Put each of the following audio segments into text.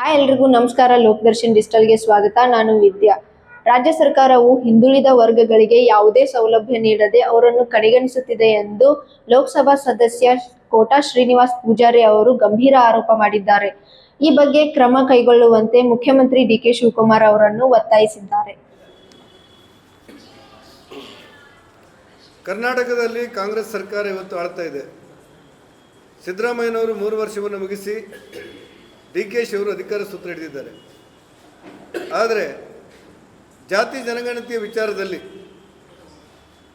Hi ಎಲ್ರಿಗೂ ನಮಸ್ಕಾರ. ಲೋಕದರ್ಶನ್ ಡಿಜಿಟಲ್ಗೆ ಸ್ವಾಗತ. ನಾನು ವಿದ್ಯಾ. ರಾಜ್ಯ ಸರ್ಕಾರವು ಹಿಂದುಳಿದ ವರ್ಗಗಳಿಗೆ ಯಾವುದೇ ಸೌಲಭ್ಯ ನೀಡದೆ ಅವರನ್ನು ಕಡೆಗಣಿಸುತ್ತಿದೆ ಎಂದು ಲೋಕಸಭಾ ಸದಸ್ಯ ಕೋಟಾ ಶ್ರೀನಿವಾಸ್ ಪೂಜಾರಿ ಅವರು ಗಂಭೀರ ಆರೋಪ ಮಾಡಿದ್ದಾರೆ. ಈ ಬಗ್ಗೆ ಕ್ರಮ ಕೈಗೊಳ್ಳುವಂತೆ ಮುಖ್ಯಮಂತ್ರಿ ಡಿ.ಕೆ. ಶಿವಕುಮಾರ್ ಅವರನ್ನು ಒತ್ತಾಯಿಸಿದ್ದಾರೆ. ಕರ್ನಾಟಕದಲ್ಲಿ ಕಾಂಗ್ರೆಸ್ ಸರ್ಕಾರ ಇವತ್ತು ಆಳ್ತಾ ಇದೆ. ಸಿದ್ದರಾಮಯ್ಯನವರು 3 ವರ್ಷವನ್ನು ಮುಗಿಸಿ ಡಿ.ಕೆ.ಶಿ ಅವರು ಅಧಿಕಾರ ಸೂತ್ರ ಹಿಡಿದಿದ್ದಾರೆ. ಆದರೆ ಜಾತಿ ಜನಗಣತಿಯ ವಿಚಾರದಲ್ಲಿ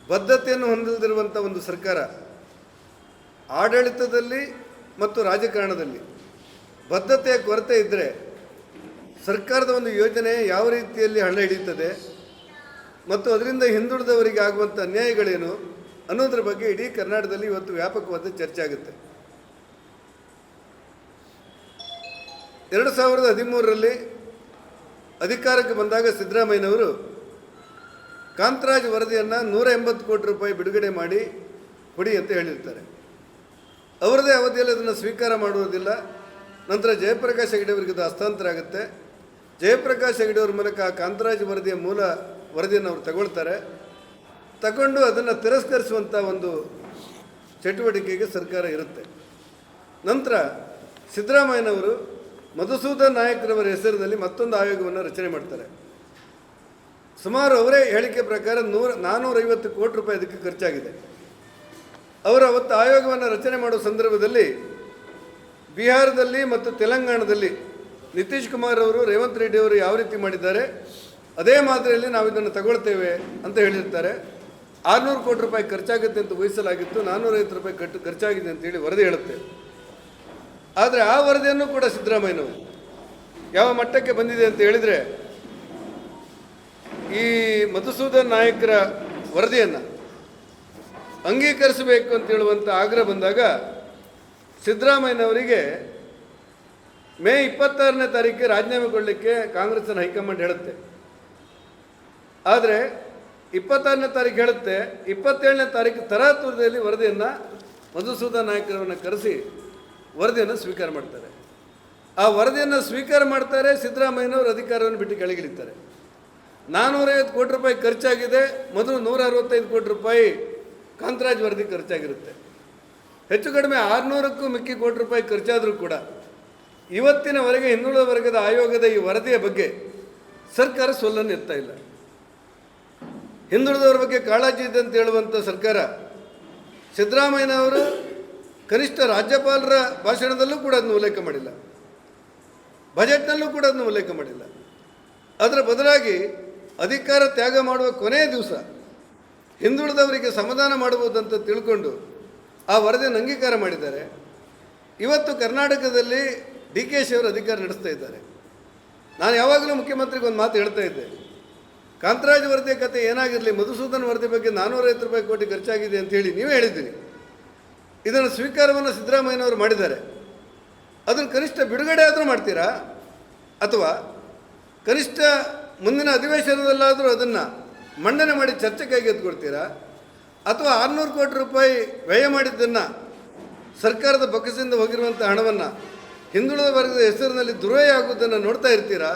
ಬದ್ಧತೆಯನ್ನು ಹೊಂದಿಲ್ಲದಿರುವಂಥ ಒಂದು ಸರ್ಕಾರ ಆಡಳಿತದಲ್ಲಿ ಮತ್ತು ರಾಜಕಾರಣದಲ್ಲಿ ಬದ್ಧತೆಯ ಕೊರತೆ ಇದ್ದರೆ ಸರ್ಕಾರದ ಒಂದು ಯೋಜನೆ ಯಾವ ರೀತಿಯಲ್ಲಿ ಹಳ್ಳ ಹಿಡಿಯುತ್ತದೆ ಮತ್ತು ಅದರಿಂದ ಹಿಂದುಳಿದವರಿಗೆ ಆಗುವಂಥ ಅನ್ಯಾಯಗಳೇನು ಅನ್ನೋದ್ರ ಬಗ್ಗೆ ಇಡೀ ಕರ್ನಾಟಕದಲ್ಲಿ ಇವತ್ತು ವ್ಯಾಪಕವಾದ ಚರ್ಚೆ ಆಗುತ್ತೆ. 2013ರಲ್ಲಿ ಅಧಿಕಾರಕ್ಕೆ ಬಂದಾಗ ಸಿದ್ದರಾಮಯ್ಯನವರು ಕಾಂತರಾಜ್ ವರದಿಯನ್ನು 180 ಕೋಟಿ ರೂಪಾಯಿ ಬಿಡುಗಡೆ ಮಾಡಿ ಕೊಡಿ ಅಂತ ಹೇಳಿರ್ತಾರೆ. ಅವರದೇ ಅವಧಿಯಲ್ಲಿ ಅದನ್ನು ಸ್ವೀಕಾರ ಮಾಡುವುದಿಲ್ಲ. ನಂತರ ಜಯಪ್ರಕಾಶ್ ಹೆಗಡೆ ಅವರಿಗೆ ಅದು ಹಸ್ತಾಂತರ ಆಗುತ್ತೆ. ಜಯಪ್ರಕಾಶ್ ಹೆಗಡೆ ಅವ್ರ ಮೂಲಕ ಆ ಕಾಂತರಾಜ್ ವರದಿಯ ಮೂಲ ವರದಿಯನ್ನು ಅವರು ತಗೊಂಡು ಅದನ್ನು ತಿರಸ್ಕರಿಸುವಂಥ ಒಂದು ಚಟುವಟಿಕೆಗೆ ಸರ್ಕಾರ ಇರುತ್ತೆ. ನಂತರ ಸಿದ್ದರಾಮಯ್ಯನವರು ಮಧುಸೂದನ್ ನಾಯಕ್ರವರ ಹೆಸರಿನಲ್ಲಿ ಮತ್ತೊಂದು ಆಯೋಗವನ್ನು ರಚನೆ ಮಾಡ್ತಾರೆ. ಸುಮಾರು ಅವರೇ ಹೇಳಿಕೆ ಪ್ರಕಾರ 450 ಕೋಟಿ ರೂಪಾಯಿ ಅದಕ್ಕೆ ಖರ್ಚಾಗಿದೆ. ಅವರು ಅವತ್ತು ಆಯೋಗವನ್ನು ರಚನೆ ಮಾಡುವ ಸಂದರ್ಭದಲ್ಲಿ ಬಿಹಾರದಲ್ಲಿ ಮತ್ತು ತೆಲಂಗಾಣದಲ್ಲಿ ನಿತೀಶ್ ಕುಮಾರ್ ಅವರು ರೇವಂತ್ ರೆಡ್ಡಿ ಅವರು ಯಾವ ರೀತಿ ಮಾಡಿದ್ದಾರೆ ಅದೇ ಮಾದರಿಯಲ್ಲಿ ನಾವು ಇದನ್ನು ತಗೊಳ್ತೇವೆ ಅಂತ ಹೇಳಿರ್ತಾರೆ. 600 ಕೋಟಿ ರೂಪಾಯಿ ಖರ್ಚಾಗುತ್ತೆ ಅಂತ ಊಹಿಸಲಾಗಿತ್ತು. 450 ರೂಪಾಯಿ ಖರ್ಚಾಗಿದೆ ಅಂತೇಳಿ ವರದಿ ಹೇಳುತ್ತೆ. ಆದರೆ ಆ ವರದಿಯನ್ನು ಕೂಡ ಸಿದ್ದರಾಮಯ್ಯನವರು ಯಾವ ಮಟ್ಟಕ್ಕೆ ಬಂದಿದೆ ಅಂತ ಹೇಳಿದರೆ, ಈ ಮಧುಸೂದನ್ ನಾಯಕರ ವರದಿಯನ್ನು ಅಂಗೀಕರಿಸಬೇಕು ಅಂತ ಹೇಳುವಂಥ ಆಗ್ರಹ ಬಂದಾಗ ಸಿದ್ದರಾಮಯ್ಯನವರಿಗೆ ಮೇ 26ನೇ ತಾರೀಕಿಗೆ ರಾಜೀನಾಮೆ ಕೊಡಲಿಕ್ಕೆ ಕಾಂಗ್ರೆಸ್ನ ಹೈಕಮಾಂಡ್ ಹೇಳುತ್ತೆ. ಆದರೆ 26ನೇ ತಾರೀಕು ಹೇಳುತ್ತೆ. 27ನೇ ತಾರೀಕು ತರಾತುರದಲ್ಲಿ ವರದಿಯನ್ನು ಮಧುಸೂದನ್ ನಾಯಕರನ್ನು ಕರೆಸಿ ವರದಿಯನ್ನು ಸ್ವೀಕಾರ ಮಾಡ್ತಾರೆ. ಆ ವರದಿಯನ್ನು ಸ್ವೀಕಾರ ಮಾಡ್ತಾರೆ. ಸಿದ್ದರಾಮಯ್ಯನವರು ಅಧಿಕಾರವನ್ನು ಬಿಟ್ಟು ಕೆಳಗಿಳಿತಾರೆ. 450 ಕೋಟಿ ರೂಪಾಯಿ ಖರ್ಚಾಗಿದೆ. ಮೊದಲು 165 ಕೋಟಿ ರೂಪಾಯಿ ಕಾಂತರಾಜ್ ವರದಿ ಖರ್ಚಾಗಿರುತ್ತೆ. ಹೆಚ್ಚು ಕಡಿಮೆ 600ಕ್ಕೂ ಮಿಕ್ಕಿ ಕೋಟಿ ರೂಪಾಯಿ ಖರ್ಚಾದರೂ ಕೂಡ ಇವತ್ತಿನವರೆಗೆ ಹಿಂದುಳಿದ ವರ್ಗದ ಆಯೋಗದ ಈ ವರದಿಯ ಬಗ್ಗೆ ಸರ್ಕಾರ ಸೊಲ್ಲನ್ನು ಎತ್ತಾ ಇಲ್ಲ. ಹಿಂದುಳಿದವರ ಬಗ್ಗೆ ಕಾಳಜಿ ಇದೆ ಅಂತ ಹೇಳುವಂಥ ಸರ್ಕಾರ ಸಿದ್ದರಾಮಯ್ಯನವರು ಕನಿಷ್ಠ ರಾಜ್ಯಪಾಲರ ಭಾಷಣದಲ್ಲೂ ಕೂಡ ಅದನ್ನು ಉಲ್ಲೇಖ ಮಾಡಿಲ್ಲ, ಬಜೆಟ್ನಲ್ಲೂ ಕೂಡ ಅದನ್ನು ಉಲ್ಲೇಖ ಮಾಡಿಲ್ಲ. ಅದರ ಬದಲಾಗಿ ಅಧಿಕಾರ ತ್ಯಾಗ ಮಾಡುವ ಕೊನೆಯ ದಿವಸ ಹಿಂದುಳಿದವರಿಗೆ ಸಮಾಧಾನ ಮಾಡಬಹುದಂತ ತಿಳ್ಕೊಂಡು ಆ ವರದಿಯನ್ನು ಅಂಗೀಕಾರ ಮಾಡಿದ್ದಾರೆ. ಇವತ್ತು ಕರ್ನಾಟಕದಲ್ಲಿ ಡಿ.ಕೆ.ಶಿ ಅವರು ಅಧಿಕಾರ ನಡೆಸ್ತಾ ಇದ್ದಾರೆ. ನಾನು ಯಾವಾಗಲೂ ಮುಖ್ಯಮಂತ್ರಿಗೆ ಒಂದು ಮಾತು ಹೇಳ್ತಾ ಇದ್ದೆ, ಕಾಂತರಾಜ್ ವರದಿಯ ಕತೆ ಏನಾಗಿರಲಿ, ಮಧುಸೂದನ್ ವರದಿ ಬಗ್ಗೆ 450 ರೂಪಾಯಿ ಕೋಟಿ ಖರ್ಚಾಗಿದೆ ಅಂತ ಹೇಳಿ ನೀವೇ ಹೇಳಿದ್ದೀರಿ. ಇದನ್ನು ಸ್ವೀಕಾರವನ್ನು ಸಿದ್ದರಾಮಯ್ಯನವರು ಮಾಡಿದ್ದಾರೆ. ಅದನ್ನು ಕನಿಷ್ಠ ಬಿಡುಗಡೆ ಆದರೂ ಮಾಡ್ತೀರಾ, ಅಥವಾ ಕನಿಷ್ಠ ಮುಂದಿನ ಅಧಿವೇಶನದಲ್ಲಾದರೂ ಅದನ್ನು ಮಂಡನೆ ಮಾಡಿ ಚರ್ಚೆ ಕೈಗೆತ್ತಿಕೊಳ್ತೀರಾ, ಅಥವಾ 600 ಕೋಟಿ ರೂಪಾಯಿ ವ್ಯಯ ಮಾಡಿದ್ದನ್ನು ಸರ್ಕಾರದ ಬೊಕ್ಕಸದಿಂದ ಹೋಗಿರುವಂಥ ಹಣವನ್ನು ಹಿಂದುಳಿದ ವರ್ಗದ ಹೆಸರಿನಲ್ಲಿ ದುರ್ವ್ಯಯ ಆಗುವುದನ್ನು ನೋಡ್ತಾ ಇರ್ತೀರಾ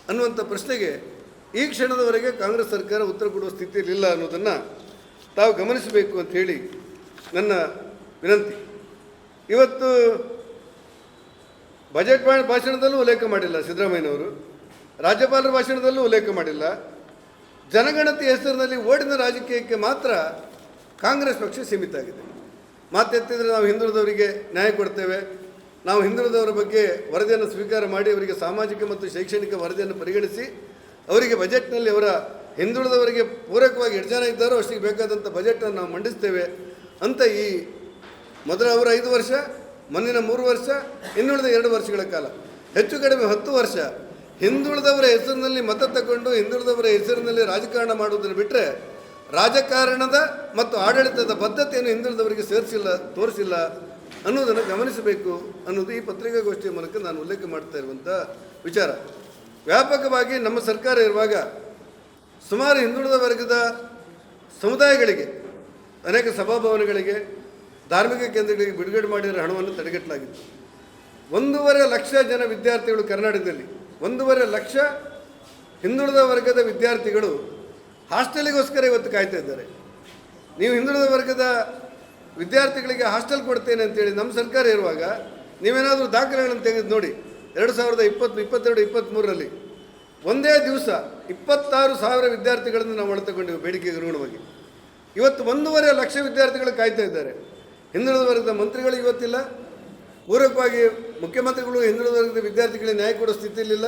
ಅನ್ನುವಂಥ ಪ್ರಶ್ನೆಗೆ ಈ ಕ್ಷಣದವರೆಗೆ ಕಾಂಗ್ರೆಸ್ ಸರ್ಕಾರ ಉತ್ತರ ಕೊಡುವ ಸ್ಥಿತಿಯಲ್ಲಿಲ್ಲ ಅನ್ನೋದನ್ನು ತಾವು ಗಮನಿಸಬೇಕು ಅಂತ ಹೇಳಿ ನನ್ನ ವಿನಂತಿ. ಇವತ್ತು ಬಜೆಟ್ ಭಾಷಣದಲ್ಲೂ ಉಲ್ಲೇಖ ಮಾಡಿಲ್ಲ ಸಿದ್ದರಾಮಯ್ಯನವರು, ರಾಜ್ಯಪಾಲರ ಭಾಷಣದಲ್ಲೂ ಉಲ್ಲೇಖ ಮಾಡಿಲ್ಲ. ಜನಗಣತಿ ಹೆಸರಿನಲ್ಲಿ ಓಡಿನ ರಾಜಕೀಯಕ್ಕೆ ಮಾತ್ರ ಕಾಂಗ್ರೆಸ್ ಪಕ್ಷ ಸೀಮಿತ ಆಗಿದೆ. ಮಾತೆತ್ತಿದ್ರೆ ನಾವು ಹಿಂದುಳಿದವರಿಗೆ ನ್ಯಾಯ ಕೊಡ್ತೇವೆ, ನಾವು ಹಿಂದುಳಿದವರ ಬಗ್ಗೆ ವರದಿಯನ್ನು ಸ್ವೀಕಾರ ಮಾಡಿ ಅವರಿಗೆ ಸಾಮಾಜಿಕ ಮತ್ತು ಶೈಕ್ಷಣಿಕ ವರದಿಯನ್ನು ಪರಿಗಣಿಸಿ ಅವರಿಗೆ ಬಜೆಟ್ನಲ್ಲಿ ಅವರ ಹಿಂದುಳಿದವರಿಗೆ ಪೂರಕವಾಗಿ ಎಷ್ಟು ಜನ ಇದ್ದಾರೋ ಅಷ್ಟಿಗೆ ಬೇಕಾದಂಥ ಬಜೆಟನ್ನು ನಾವು ಮಂಡಿಸ್ತೇವೆ ಅಂತ ಈ ಮೊದಲ ಅವರ 5 ವರ್ಷ, ಮುಂದಿನ 3 ವರ್ಷ, ಇನ್ನುಳಿದ 2 ವರ್ಷಗಳ ಕಾಲ, ಹೆಚ್ಚು ಕಡಿಮೆ 10 ವರ್ಷ ಹಿಂದುಳಿದವರ ಹೆಸರಿನಲ್ಲಿ ಮತ ತಗೊಂಡು ಹಿಂದುಳಿದವರ ಹೆಸರಿನಲ್ಲಿ ರಾಜಕಾರಣ ಮಾಡುವುದನ್ನು ಬಿಟ್ಟರೆ ರಾಜಕಾರಣದ ಮತ್ತು ಆಡಳಿತದ ಬದ್ಧತೆಯನ್ನು ಹಿಂದುಳಿದವರಿಗೆ ತೋರಿಸಿಲ್ಲ ಅನ್ನೋದನ್ನು ಗಮನಿಸಬೇಕು ಅನ್ನೋದು ಈ ಪತ್ರಿಕಾಗೋಷ್ಠಿಯ ಮೂಲಕ ನಾನು ಉಲ್ಲೇಖ ಮಾಡ್ತಾ ಇರುವಂಥ ವಿಚಾರ. ವ್ಯಾಪಕವಾಗಿ ನಮ್ಮ ಸರ್ಕಾರ ಇರುವಾಗ ಸುಮಾರು ಹಿಂದುಳಿದ ವರ್ಗದ ಸಮುದಾಯಗಳಿಗೆ ಅನೇಕ ಸಭಾಭವನಗಳಿಗೆ ಧಾರ್ಮಿಕ ಕೇಂದ್ರಗಳಿಗೆ ಬಿಡುಗಡೆ ಮಾಡಿರೋ ಹಣವನ್ನು ತಡೆಗಟ್ಟಲಾಗಿತ್ತು. 1.5 ಲಕ್ಷ ಜನ ವಿದ್ಯಾರ್ಥಿಗಳು ಕರ್ನಾಟಕದಲ್ಲಿ 1.5 ಲಕ್ಷ ಹಿಂದುಳಿದ ವರ್ಗದ ವಿದ್ಯಾರ್ಥಿಗಳು ಹಾಸ್ಟೆಲಿಗೋಸ್ಕರ ಇವತ್ತು ಕಾಯ್ತಾ ಇದ್ದಾರೆ. ನೀವು ಹಿಂದುಳಿದ ವರ್ಗದ ವಿದ್ಯಾರ್ಥಿಗಳಿಗೆ ಹಾಸ್ಟೆಲ್ ಕೊಡ್ತೇನೆ ಅಂತೇಳಿ ನಮ್ಮ ಸರ್ಕಾರ ಇರುವಾಗ ನೀವೇನಾದರೂ ದಾಖಲೆಗಳನ್ನು ತೆಗೆದು ನೋಡಿ. 2022-23ರಲ್ಲಿ ಒಂದೇ ದಿವಸ 26,000 ವಿದ್ಯಾರ್ಥಿಗಳನ್ನು ನಾವು ಒಳತಗೊಂಡಿವಿ ಬೇಡಿಕೆಗೆ ಅನುಗುಣವಾಗಿ. ಇವತ್ತು 1.5 ಲಕ್ಷ ವಿದ್ಯಾರ್ಥಿಗಳು ಕಾಯ್ತಾ ಇದ್ದಾರೆ. ಹಿಂದುಳಿದ ವರ್ಗದ ಮಂತ್ರಿಗಳು ಇವತ್ತಿಲ್ಲ, ಪೂರಕವಾಗಿ ಮುಖ್ಯಮಂತ್ರಿಗಳು ಹಿಂದುಳಿದ ವರ್ಗದ ವಿದ್ಯಾರ್ಥಿಗಳಿಗೆ ನ್ಯಾಯ ಕೊಡೋ ಸ್ಥಿತಿಯಲ್ಲಿಲ್ಲ.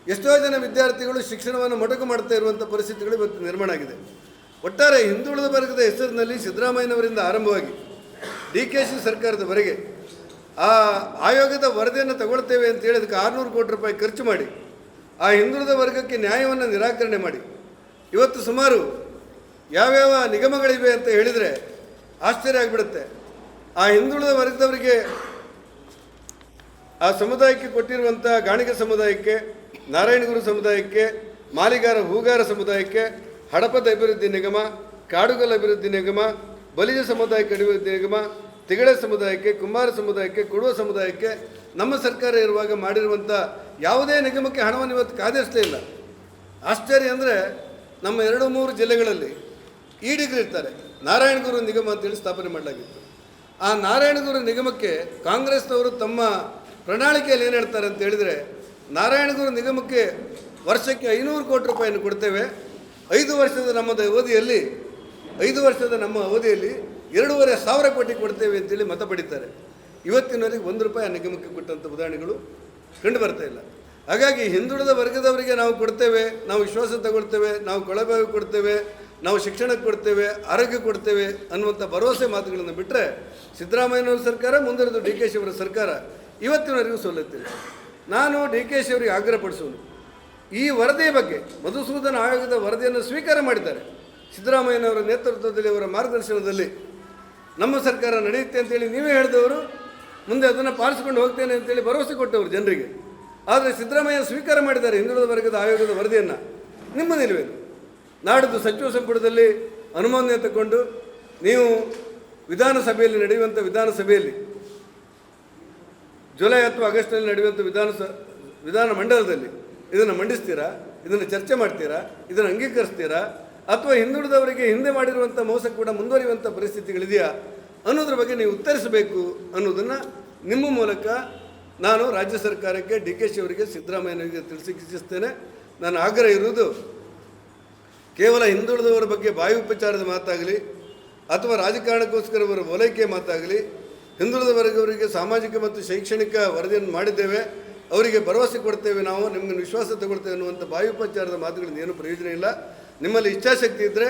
ಎಷ್ಟೋ ಜನ ವಿದ್ಯಾರ್ಥಿಗಳು ಶಿಕ್ಷಣವನ್ನು ಮೊಟಕು ಮಾಡ್ತಾ ಇರುವಂಥ ಪರಿಸ್ಥಿತಿಗಳು ಇವತ್ತು ನಿರ್ಮಾಣ ಆಗಿದೆ. ಒಟ್ಟಾರೆ ಹಿಂದುಳಿದ ವರ್ಗದ ಹೆಸರಿನಲ್ಲಿ ಸಿದ್ದರಾಮಯ್ಯನವರಿಂದ ಆರಂಭವಾಗಿ DKಶಿ ಸರ್ಕಾರದವರೆಗೆ ಆ ಆಯೋಗದ ವರದಿಯನ್ನು ತಗೊಳ್ತೇವೆ ಅಂತೇಳಿ ಅದಕ್ಕೆ 600 ಕೋಟಿ ರೂಪಾಯಿ ಖರ್ಚು ಮಾಡಿ ಆ ಹಿಂದುಳಿದ ವರ್ಗಕ್ಕೆ ನ್ಯಾಯವನ್ನು ನಿರಾಕರಣೆ ಮಾಡಿ ಇವತ್ತು ಸುಮಾರು ಯಾವ್ಯಾವ ನಿಗಮಗಳಿವೆ ಅಂತ ಹೇಳಿದರೆ ಆಶ್ಚರ್ಯ ಆಗಿಬಿಡುತ್ತೆ. ಆ ಹಿಂದುಳಿದ ವರ್ಗದವರಿಗೆ ಆ ಸಮುದಾಯಕ್ಕೆ ಕೊಟ್ಟಿರುವಂಥ ಗಾಣಿಗ ಸಮುದಾಯಕ್ಕೆ, ನಾರಾಯಣಗುರು ಸಮುದಾಯಕ್ಕೆ, ಮಾಲಿಗಾರ ಹೂಗಾರ ಸಮುದಾಯಕ್ಕೆ, ಹಡಪದ ಅಭಿವೃದ್ಧಿ ನಿಗಮ, ಕಾಡುಗಲ್ ಅಭಿವೃದ್ಧಿ ನಿಗಮ, ಬಲಿಜ ಸಮುದಾಯಕ್ಕೆ ಅಭಿವೃದ್ಧಿ ನಿಗಮ, ತಿಗಡೆ ಸಮುದಾಯಕ್ಕೆ, ಕುಂಬಾರ ಸಮುದಾಯಕ್ಕೆ, ಕೊಡುವ ಸಮುದಾಯಕ್ಕೆ ನಮ್ಮ ಸರ್ಕಾರ ಇರುವಾಗ ಮಾಡಿರುವಂಥ ಯಾವುದೇ ನಿಗಮಕ್ಕೆ ಹಣವನ್ನು ಇವತ್ತು ಕಾದಿರಿಸಲೇ ಇಲ್ಲ. ಆಶ್ಚರ್ಯ ಅಂದರೆ ನಮ್ಮ 2-3 ಜಿಲ್ಲೆಗಳಲ್ಲಿ ಈಡಿಗರು ಇರ್ತಾರೆ. ನಾರಾಯಣಗುರು ನಿಗಮ ಅಂತೇಳಿ ಸ್ಥಾಪನೆ ಮಾಡಲಾಗಿತ್ತು. ಆ ನಾರಾಯಣಗುರು ನಿಗಮಕ್ಕೆ ಕಾಂಗ್ರೆಸ್ನವರು ತಮ್ಮ ಪ್ರಣಾಳಿಕೆಯಲ್ಲಿ ಏನು ಹೇಳ್ತಾರೆ ಅಂತ ಹೇಳಿದರೆ, ನಾರಾಯಣಗುರು ನಿಗಮಕ್ಕೆ ವರ್ಷಕ್ಕೆ 500 ಕೋಟಿ ರೂಪಾಯಿಯನ್ನು ಕೊಡ್ತೇವೆ, 5 ವರ್ಷದ ನಮ್ಮ ಅವಧಿಯಲ್ಲಿ 2,500 ಕೋಟಿ ಕೊಡ್ತೇವೆ ಅಂತೇಳಿ ಮತ ಪಡಿತಾರೆ. ಇವತ್ತಿನವರೆಗೆ 1 ರೂಪಾಯಿ ಆ ನಿಗಮಕ್ಕೆ ಕೊಟ್ಟಂಥ ಉದಾಹರಣೆಗಳು ಕಂಡು ಬರ್ತಾ ಇಲ್ಲ. ಹಾಗಾಗಿ ಹಿಂದುಳಿದ ವರ್ಗದವರಿಗೆ ನಾವು ಕೊಡ್ತೇವೆ, ನಾವು ವಿಶ್ವಾಸ ತಗೊಳ್ತೇವೆ, ನಾವು ಕೊಳಬಾವಿ ಕೊಡ್ತೇವೆ, ನಾವು ಶಿಕ್ಷಣಕ್ಕೆ ಕೊಡ್ತೇವೆ, ಆರೋಗ್ಯ ಕೊಡ್ತೇವೆ ಅನ್ನುವಂಥ ಭರವಸೆ ಮಾತುಗಳನ್ನು ಬಿಟ್ಟರೆ ಸಿದ್ದರಾಮಯ್ಯನವರ ಸರ್ಕಾರ, ಮುಂದುವರೆದು DKಶಿ ಅವರ ಸರ್ಕಾರ ಇವತ್ತಿನವರೆಗೂ ಸೋಲುತ್ತಿಲ್ಲ. ನಾನು DKಶಿ ಅವರಿಗೆ ಆಗ್ರಹಪಡಿಸುವುದು, ಈ ವರದಿಯ ಬಗ್ಗೆ ಮಧುಸೂದನ ಆಯೋಗದ ವರದಿಯನ್ನು ಸ್ವೀಕಾರ ಮಾಡಿದ್ದಾರೆ. ಸಿದ್ದರಾಮಯ್ಯನವರ ನೇತೃತ್ವದಲ್ಲಿ, ಅವರ ಮಾರ್ಗದರ್ಶನದಲ್ಲಿ ನಮ್ಮ ಸರ್ಕಾರ ನಡೆಯುತ್ತೆ ಅಂತೇಳಿ ನೀವೇ ಹೇಳಿದವರು, ಮುಂದೆ ಅದನ್ನು ಪಾಲಿಸಿಕೊಂಡು ಹೋಗ್ತೇನೆ ಅಂತೇಳಿ ಭರವಸೆ ಕೊಟ್ಟವರು ಜನರಿಗೆ. ಆದರೆ ಸಿದ್ದರಾಮಯ್ಯ ಸ್ವೀಕಾರ ಮಾಡಿದ್ದಾರೆ ಹಿಂದುಳಿದ ವರ್ಗದ ಆಯೋಗದ ವರದಿಯನ್ನು. ನಿಮ್ಮ ನಿಲುವೇನು? ನಾಡಿದ್ದು ಸಚಿವ ಸಂಪುಟದಲ್ಲಿ ಅನುಮೋದನೆ ತಗೊಂಡು ನೀವು ವಿಧಾನಸಭೆಯಲ್ಲಿ ನಡೆಯುವಂಥ ವಿಧಾನಸಭೆಯಲ್ಲಿ ಜುಲೈ ಅಥವಾ ಆಗಸ್ಟ್ನಲ್ಲಿ ನಡೆಯುವಂಥ ವಿಧಾನ ಮಂಡಲದಲ್ಲಿ ಇದನ್ನು ಮಂಡಿಸ್ತೀರಾ? ಇದನ್ನು ಚರ್ಚೆ ಮಾಡ್ತೀರಾ? ಇದನ್ನು ಅಂಗೀಕರಿಸ್ತೀರಾ? ಅಥವಾ ಹಿಂದುಳಿದವರಿಗೆ ಹಿಂದೆ ಮಾಡಿರುವಂಥ ಮೋಸ ಕೂಡ ಮುಂದುವರಿಯುವಂಥ ಪರಿಸ್ಥಿತಿಗಳಿದೆಯಾ ಅನ್ನೋದ್ರ ಬಗ್ಗೆ ನೀವು ಉತ್ತರಿಸಬೇಕು ಅನ್ನೋದನ್ನು ನಿಮ್ಮ ಮೂಲಕ ನಾನು ರಾಜ್ಯ ಸರ್ಕಾರಕ್ಕೆ, DKಶಿ ಅವರಿಗೆ, ಸಿದ್ದರಾಮಯ್ಯನವರಿಗೆ ತಿಳಿಸಿಸ್ತೇನೆ. ನನ್ನ ಆಗ್ರಹ ಇರುವುದು, ಕೇವಲ ಹಿಂದುಳಿದವರ ಬಗ್ಗೆ ಬಾಯಿ ಉಪಚಾರದ ಮಾತಾಗಲಿ ಅಥವಾ ರಾಜಕಾರಣಕ್ಕೋಸ್ಕರ ಅವರ ಓಲೈಕೆ ಮಾತಾಗಲಿ, ಹಿಂದುಳಿದ ವರ್ಗವರಿಗೆ ಸಾಮಾಜಿಕ ಮತ್ತು ಶೈಕ್ಷಣಿಕ ವರದಿಯನ್ನು ಮಾಡಿದ್ದೇವೆ, ಅವರಿಗೆ ಭರವಸೆ ಕೊಡ್ತೇವೆ, ನಾವು ನಿಮಗೆ ವಿಶ್ವಾಸ ತಗೊಳ್ತೇವೆ ಅನ್ನುವಂಥ ಬಾಯಿ ಉಪಚಾರದ ಮಾತುಗಳಿಂದ ಏನೂ ಪ್ರಯೋಜನ ಇಲ್ಲ. ನಿಮ್ಮಲ್ಲಿ ಇಚ್ಛಾಶಕ್ತಿ ಇದ್ದರೆ,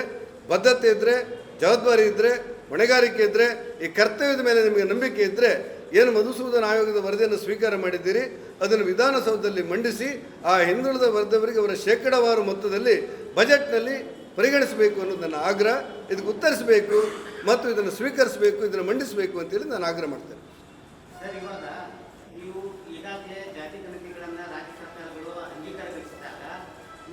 ಬದ್ಧತೆ ಇದ್ದರೆ, ಜವಾಬ್ದಾರಿ ಇದ್ದರೆ, ಹೊಣೆಗಾರಿಕೆ ಇದ್ದರೆ, ಈ ಕರ್ತವ್ಯದ ಮೇಲೆ ನಿಮಗೆ ನಂಬಿಕೆ ಇದ್ದರೆ, ಏನು ಮಧುಸೂದನ ಆಯೋಗದ ವರದಿಯನ್ನು ಸ್ವೀಕಾರ ಮಾಡಿದ್ದೀರಿ ಅದನ್ನು ವಿಧಾನಸೌಧದಲ್ಲಿ ಮಂಡಿಸಿ ಆ ಹಿಂದುಳಿದ ವರ್ಗದವರಿಗೆ ಅವರ ಶೇಕಡಾವಾರು ಮೊತ್ತದಲ್ಲಿ ಬಜೆಟ್ನಲ್ಲಿ ಪರಿಗಣಿಸಬೇಕು ಅನ್ನೋದು ನನ್ನ ಆಗ್ರಹ. ಇದಕ್ಕೆ ಉತ್ತರಿಸಬೇಕು ಮತ್ತು ಇದನ್ನು ಸ್ವೀಕರಿಸಬೇಕು, ಇದನ್ನು ಮಂಡಿಸಬೇಕು ಅಂತೇಳಿ ನಾನು ಆಗ್ರಹ ಮಾಡ್ತೇನೆ. ಸರ್, ಇವಾಗ ನೀವು ಈಗಾಗಲೇ ಜಾತಿ ಗಣತಿಗಳನ್ನು ರಾಜ್ಯ ಸರ್ಕಾರಗಳು ಅಂಗೀಕಾರಗೊಳಿಸಿದಾಗ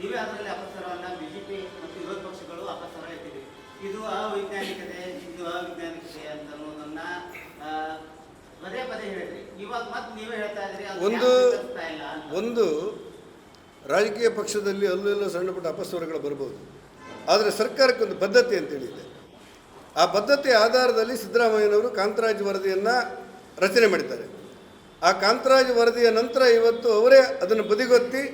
ನೀವೇ ಅದರಲ್ಲಿ ಅಪಸ್ವರವನ್ನು ಬಿಜೆಪಿ ಮತ್ತು ವಿರೋಧ ಪಕ್ಷಗಳು ಅಪಸ್ವರ ಎತ್ತಿದೆ. ಇದು ಅವೈಜ್ಞಾನಿಕತೆ ಅಂತ ಅನ್ನೋದನ್ನ ಪದೇ ಪದೇ ಹೇಳಿದ್ರಿ. ಇವಾಗ ಮತ್ತೆ ನೀವೇ ಹೇಳ್ತಾ ಇದ್ರಿ ಒಂದು ರಾಜಕೀಯ ಪಕ್ಷದಲ್ಲಿ ಅಲ್ಲೆಲ್ಲ ಸಣ್ಣ ಪುಟ್ಟ ಅಪಸ್ವರಗಳು ಬರ್ಬೋದು, ಆದರೆ ಸರ್ಕಾರಕ್ಕೆ ಒಂದು ಬದ್ಧತೆ ಅಂತೇಳಿದೆ. ಆ ಬದ್ಧತೆಯ ಆಧಾರದಲ್ಲಿ ಸಿದ್ದರಾಮಯ್ಯನವರು ಕಾಂತರಾಜ್ ವರದಿಯನ್ನು ರಚನೆ ಮಾಡಿದ್ದಾರೆ. ಆ ಕಾಂತರಾಜ್ ವರದಿಯ ನಂತರ ಇವತ್ತು ಅವರೇ ಅದನ್ನು ಬದಿಗೊತ್ತಿ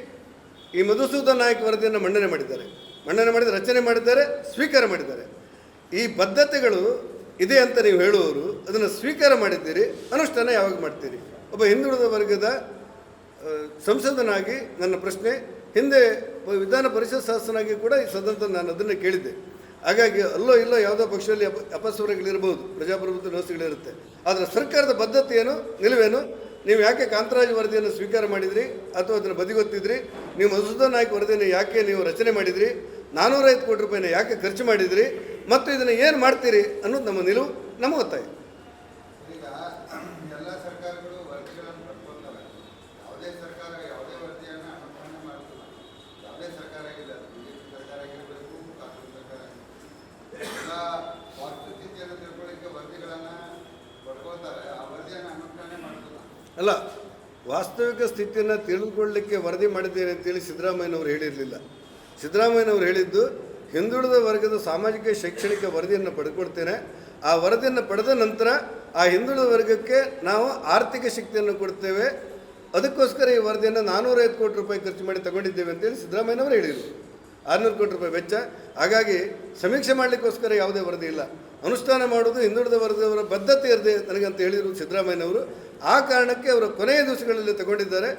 ಈ ಮಧುಸೂದನ್ ನಾಯಕ್ ವರದಿಯನ್ನು ಮಂಡನೆ ಮಾಡಿದ್ದಾರೆ, ರಚನೆ ಮಾಡಿದ್ದಾರೆ, ಸ್ವೀಕಾರ ಮಾಡಿದ್ದಾರೆ. ಈ ಬದ್ಧತೆಗಳು ಇದೆ ಅಂತ ನೀವು ಹೇಳುವವರು ಅದನ್ನು ಸ್ವೀಕಾರ ಮಾಡಿದ್ದೀರಿ, ಅನುಷ್ಠಾನ ಯಾವಾಗ ಮಾಡ್ತೀರಿ? ಒಬ್ಬ ಹಿಂದುಳಿದ ವರ್ಗದ ಸಂಸದನಾಗಿ ನನ್ನ ಪ್ರಶ್ನೆ, ಹಿಂದೆ ವಿಧಾನ ಪರಿಷತ್ ಸದಸ್ಯನಾಗಿ ಕೂಡ ಈ ಸದನದಲ್ಲಿ ನಾನು ಅದನ್ನೇ ಕೇಳಿದ್ದೆ. ಹಾಗಾಗಿ ಅಲ್ಲೋ ಇಲ್ಲೋ ಯಾವುದೋ ಪಕ್ಷದಲ್ಲಿ ಅಪಸ್ವರಗಳಿರ್ಬೋದು, ಪ್ರಜಾಪ್ರಭುತ್ವ ವ್ಯವಸ್ಥೆಗಳಿರುತ್ತೆ. ಆದರೆ ಸರ್ಕಾರದ ಬದ್ಧತೆಯೇನು, ನಿಲುವೇನು? ನೀವು ಯಾಕೆ ಕಾಂತರಾಜ್ ವರದಿಯನ್ನು ಸ್ವೀಕಾರ ಮಾಡಿದ್ರಿ ಅಥವಾ ಅದನ್ನು ಬದಿಗೊತ್ತಿದ್ರಿ? ನೀವು ಮಧುಸೂದನ್ ನಾಯಕ್ ವರದಿಯನ್ನು ಯಾಕೆ ನೀವು ರಚನೆ ಮಾಡಿದ್ರಿ? 405 ಕೋಟಿ ರೂಪಾಯಿನ ಯಾಕೆ ಖರ್ಚು ಮಾಡಿದ್ರಿ? ಮತ್ತು ಇದನ್ನು ಏನು ಮಾಡ್ತೀರಿ ಅನ್ನೋದು ನಮ್ಮ ನಿಲುವು, ನಮ್ಮ ಒತ್ತಾಯ. ಈಗ ಎಲ್ಲ ಸರ್ಕಾರಗಳು ವರದಿಗಳನ್ನು ಪಡ್ಕೊಳ್ತವೆ. ಯಾವುದೇ ಸರ್ಕಾರ ಯಾವುದೇ ವರದಿಯನ್ನು ಅನುಷ್ಠಾನ ಮಾಡ್ತಿಲ್ಲ. ಯಾವುದೇ ಸರ್ಕಾರ ಆಗಿಲ್ಲ, ಬಿಜೆಪಿ ಸರ್ಕಾರ ಆಗಿರಬೇಕು, ಕಾಂಗ್ರೆಸ್ ಸರ್ಕಾರ ಎಲ್ಲ ವಸ್ತುಸ್ಥಿತಿಯನ್ನು ತಿಳ್ಕೊಳ್ಳಿಕ್ಕೆ ವರದಿಗಳನ್ನು ಪಡ್ಕೊಳ್ತಾರೆ, ಆ ವರದಿಯನ್ನು ಅನುಷ್ಠಾನ ಮಾಡ್ತಿಲ್ಲ. ಅಲ್ಲ, ವಾಸ್ತವಿಕ ಸ್ಥಿತಿಯನ್ನು ತಿಳಿದುಕೊಳ್ಳಲಿಕ್ಕೆ ವರದಿ ಮಾಡಿದ್ದೇನೆ ಅಂತೇಳಿ ಸಿದ್ದರಾಮಯ್ಯನವರು ಹೇಳಿರಲಿಲ್ಲ. ಸಿದ್ದರಾಮಯ್ಯನವರು ಹೇಳಿದ್ದು ಹಿಂದುಳಿದ ವರ್ಗದ ಸಾಮಾಜಿಕ ಶೈಕ್ಷಣಿಕ ವರದಿಯನ್ನು ಪಡ್ಕೊಡ್ತೇನೆ, ಆ ವರದಿಯನ್ನು ಪಡೆದ ನಂತರ ಆ ಹಿಂದುಳಿದ ವರ್ಗಕ್ಕೆ ನಾವು ಆರ್ಥಿಕ ಶಕ್ತಿಯನ್ನು ಕೊಡ್ತೇವೆ, ಅದಕ್ಕೋಸ್ಕರ ಈ ವರದಿಯನ್ನು 405 ಕೋಟಿ ರೂಪಾಯಿ ಖರ್ಚು ಮಾಡಿ ತಗೊಂಡಿದ್ದೇವೆ ಅಂತೇಳಿ ಸಿದ್ದರಾಮಯ್ಯನವರು ಹೇಳಿದರು. 600 ಕೋಟಿ ರೂಪಾಯಿ ವೆಚ್ಚ. ಹಾಗಾಗಿ ಸಮೀಕ್ಷೆ ಮಾಡಲಿಕ್ಕೋಸ್ಕರ ಯಾವುದೇ ವರದಿ ಇಲ್ಲ. ಅನುಷ್ಠಾನ ಮಾಡೋದು ಹಿಂದುಳಿದ ವರ್ಗದವರ ಬದ್ಧತೆ ಇರದೆ ನನಗಂತ ಹೇಳಿದರು ಸಿದ್ದರಾಮಯ್ಯನವರು. ಆ ಕಾರಣಕ್ಕೆ ಅವರು ಕೊನೆಯ ದಿವಸಗಳಲ್ಲಿ ತಗೊಂಡಿದ್ದಾರೆ.